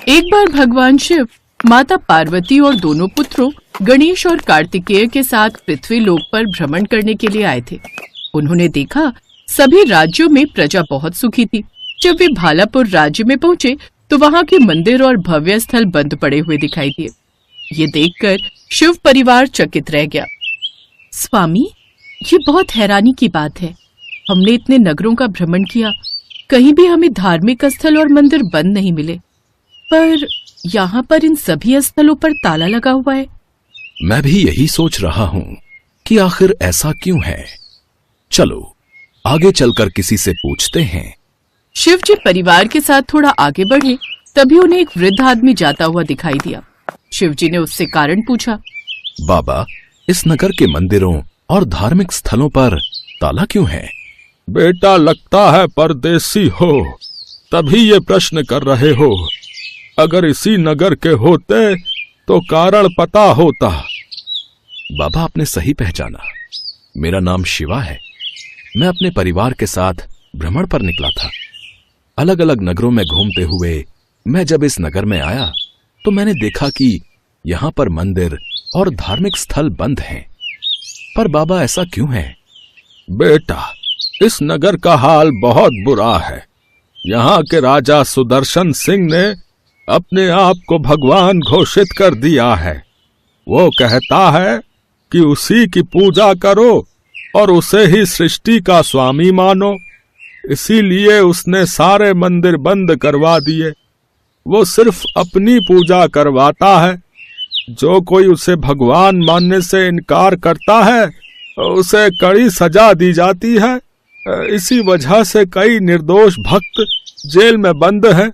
एक बार भगवान शिव माता पार्वती और दोनों पुत्रों गणेश और कार्तिकेय के साथ पृथ्वी लोक पर भ्रमण करने के लिए आए थे। उन्होंने देखा सभी राज्यों में प्रजा बहुत सुखी थी। जब वे भालापुर राज्य में पहुंचे तो वहां के मंदिर और भव्य स्थल बंद पड़े हुए दिखाई दिए। ये देखकर शिव परिवार चकित रह गया। स्वामी, ये बहुत हैरानी की बात है। हमने इतने नगरों का भ्रमण किया, कहीं भी हमें धार्मिक स्थल और मंदिर बंद नहीं मिले, पर यहाँ पर इन सभी स्थलों पर ताला लगा हुआ है। मैं भी यही सोच रहा हूँ कि आखिर ऐसा क्यों है। चलो आगे चलकर किसी से पूछते हैं। शिव जी परिवार के साथ थोड़ा आगे बढ़े, तभी उन्हें एक वृद्ध आदमी जाता हुआ दिखाई दिया। शिव जी ने उससे कारण पूछा। बाबा, इस नगर के मंदिरों और धार्मिक स्थलों पर ताला क्यों है? बेटा, लगता है परदेसी हो, तभी ये प्रश्न कर रहे हो। अगर इसी नगर के होते तो कारण पता होता। बाबा, आपने सही पहचाना। मेरा नाम शिवा है। मैं अपने परिवार के साथ भ्रमण पर निकला था। अलग अलग नगरों में घूमते हुए मैं जब इस नगर में आया तो मैंने देखा कि यहाँ पर मंदिर और धार्मिक स्थल बंद हैं। पर बाबा, ऐसा क्यों है? बेटा, इस नगर का हाल बहुत बुरा है। यहाँ के राजा सुदर्शन सिंह ने अपने आप को भगवान घोषित कर दिया है। वो कहता है कि उसी की पूजा करो और उसे ही सृष्टि का स्वामी मानो। इसीलिए उसने सारे मंदिर बंद करवा दिए। वो सिर्फ अपनी पूजा करवाता है। जो कोई उसे भगवान मानने से इनकार करता है उसे कड़ी सजा दी जाती है। इसी वजह से कई निर्दोष भक्त जेल में बंद हैं।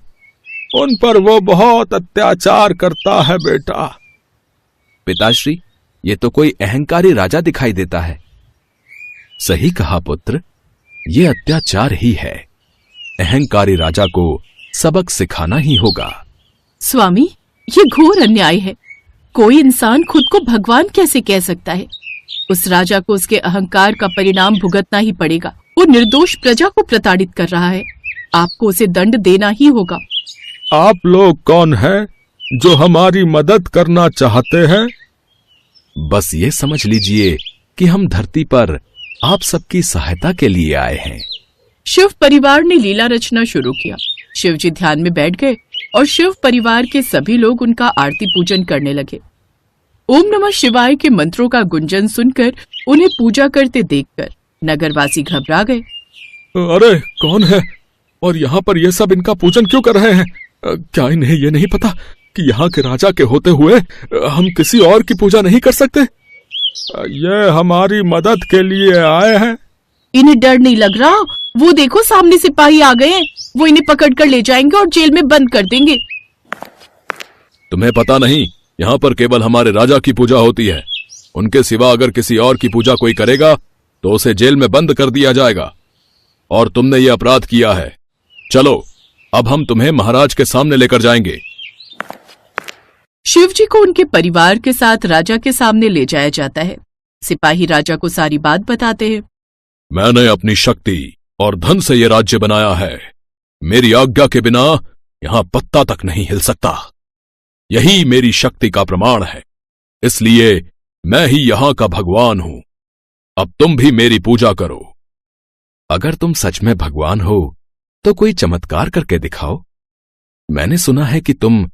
उन पर वो बहुत अत्याचार करता है बेटा। पिताश्री, ये तो कोई अहंकारी राजा दिखाई देता है। सही कहा पुत्र, ये अत्याचार ही है। अहंकारी राजा को सबक सिखाना ही होगा। स्वामी, ये घोर अन्याय है। कोई इंसान खुद को भगवान कैसे कह सकता है? उस राजा को उसके अहंकार का परिणाम भुगतना ही पड़ेगा। वो निर्दोष प्रजा को प्रताड़ित कर रहा है। आपको उसे दंड देना ही होगा। आप लोग कौन हैं जो हमारी मदद करना चाहते हैं? बस ये समझ लीजिए कि हम धरती पर आप सबकी सहायता के लिए आए हैं। शिव परिवार ने लीला रचना शुरू किया। शिव जी ध्यान में बैठ गए और शिव परिवार के सभी लोग उनका आरती पूजन करने लगे। ओम नमः शिवाय के मंत्रों का गुंजन सुनकर उन्हें पूजा करते देखकर नगरवासी घबरा गए। अरे कौन है और यहाँ पर ये सब इनका पूजन क्यों कर रहे हैं? क्या इन्हें ये नहीं पता कि यहाँ के राजा के होते हुए हम किसी और की पूजा नहीं कर सकते? ये हमारी मदद के लिए आए हैं। इन्हें डर नहीं लग रहा? वो देखो, सामने सिपाही आ गए हैं। वो इन्हें पकड़ कर ले जाएंगे और जेल में बंद कर देंगे। तुम्हें पता नहीं, यहाँ पर केवल हमारे राजा की पूजा होती है। उनके सिवा अगर किसी और की पूजा कोई करेगा तो उसे जेल में बंद कर दिया जाएगा। और तुमने ये अपराध किया है। चलो, अब हम तुम्हें महाराज के सामने लेकर जाएंगे। शिव जी को उनके परिवार के साथ राजा के सामने ले जाया जाता है। सिपाही राजा को सारी बात बताते हैं। मैंने अपनी शक्ति और धन से ये राज्य बनाया है। मेरी आज्ञा के बिना यहां पत्ता तक नहीं हिल सकता। यही मेरी शक्ति का प्रमाण है। इसलिए मैं ही यहां का भगवान हूं। अब तुम भी मेरी पूजा करो। अगर तुम सच में भगवान हो तो कोई चमत्कार करके दिखाओ। मैंने सुना है कि तुम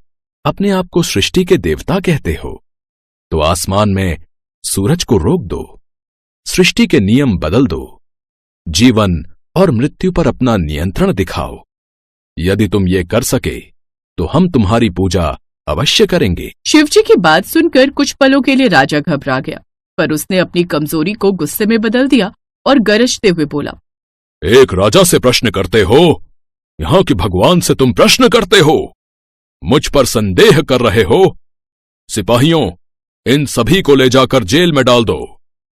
अपने आप को सृष्टि के देवता कहते हो। तो आसमान में सूरज को रोक दो, सृष्टि के नियम बदल दो, जीवन और मृत्यु पर अपना नियंत्रण दिखाओ। यदि तुम ये कर सके तो हम तुम्हारी पूजा अवश्य करेंगे। शिव जी की बात सुनकर कुछ पलों के लिए राजा घबरा गया, पर उसने अपनी कमजोरी को गुस्से में बदल दिया और गरजते हुए बोला। एक राजा से प्रश्न करते हो? यहां के भगवान से तुम प्रश्न करते हो? मुझ पर संदेह कर रहे हो? सिपाहियों, इन सभी को ले जाकर जेल में डाल दो।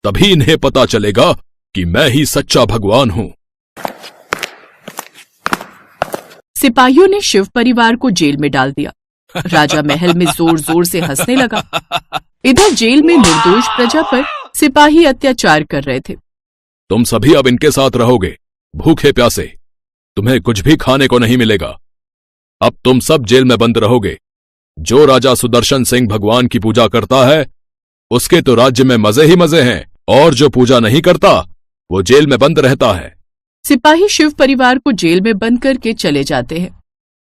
तभी इन्हें पता चलेगा कि मैं ही सच्चा भगवान हूं। सिपाहियों ने शिव परिवार को जेल में डाल दिया। राजा महल में जोर जोर से हंसने लगा। इधर जेल में निर्दोष प्रजा पर सिपाही अत्याचार कर रहे थे। तुम सभी अब इनके साथ रहोगे, भूखे प्यासे। तुम्हें कुछ भी खाने को नहीं मिलेगा। अब तुम सब जेल में बंद रहोगे। जो राजा सुदर्शन सिंह भगवान की पूजा करता है उसके तो राज्य में मजे ही मजे हैं, और जो पूजा नहीं करता वो जेल में बंद रहता है। सिपाही शिव परिवार को जेल में बंद करके चले जाते हैं।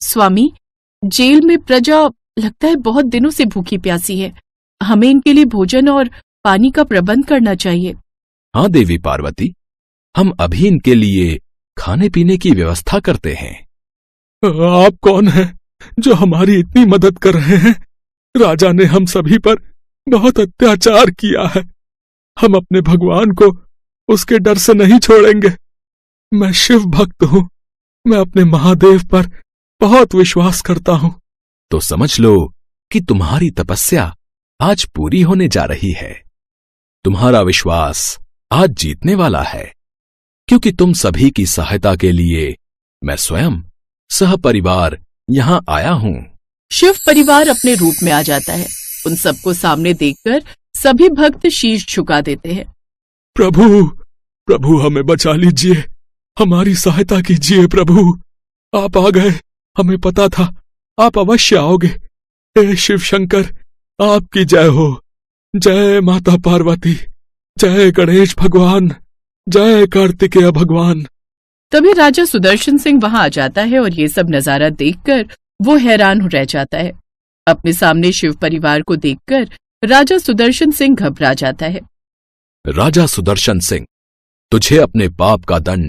स्वामी, जेल में प्रजा लगता है बहुत दिनों से भूखी प्यासी है। हमें इनके लिए भोजन और पानी का प्रबंध करना चाहिए। हाँ देवी पार्वती, हम अभी इनके लिए खाने पीने की व्यवस्था करते हैं। आप कौन हैं जो हमारी इतनी मदद कर रहे हैं? राजा ने हम सभी पर बहुत अत्याचार किया है। हम अपने भगवान को उसके डर से नहीं छोड़ेंगे। मैं शिव भक्त हूं। मैं अपने महादेव पर बहुत विश्वास करता हूं। तो समझ लो कि तुम्हारी तपस्या आज पूरी होने जा रही है। तुम्हारा विश्वास आज जीतने वाला है, क्योंकि तुम सभी की सहायता के लिए मैं स्वयं सहपरिवार यहां आया हूं। शिव परिवार अपने रूप में आ जाता है। उन सबको सामने देखकर सभी भक्त शीश झुका देते हैं। प्रभु, प्रभु हमें बचा लीजिए, हमारी सहायता कीजिए प्रभु। आप आ गए, हमें पता था आप अवश्य आओगे। हे शिव शंकर, आपकी जय हो। जय माता पार्वती, जय गणेश भगवान, जय कार्तिकेय भगवान। तभी राजा सुदर्शन सिंह वहां आ जाता है और ये सब नजारा देखकर वो हैरान रह जाता है। अपने सामने शिव परिवार को देखकर राजा सुदर्शन सिंह घबरा जाता है। राजा सुदर्शन सिंह, तुझे अपने पाप का दंड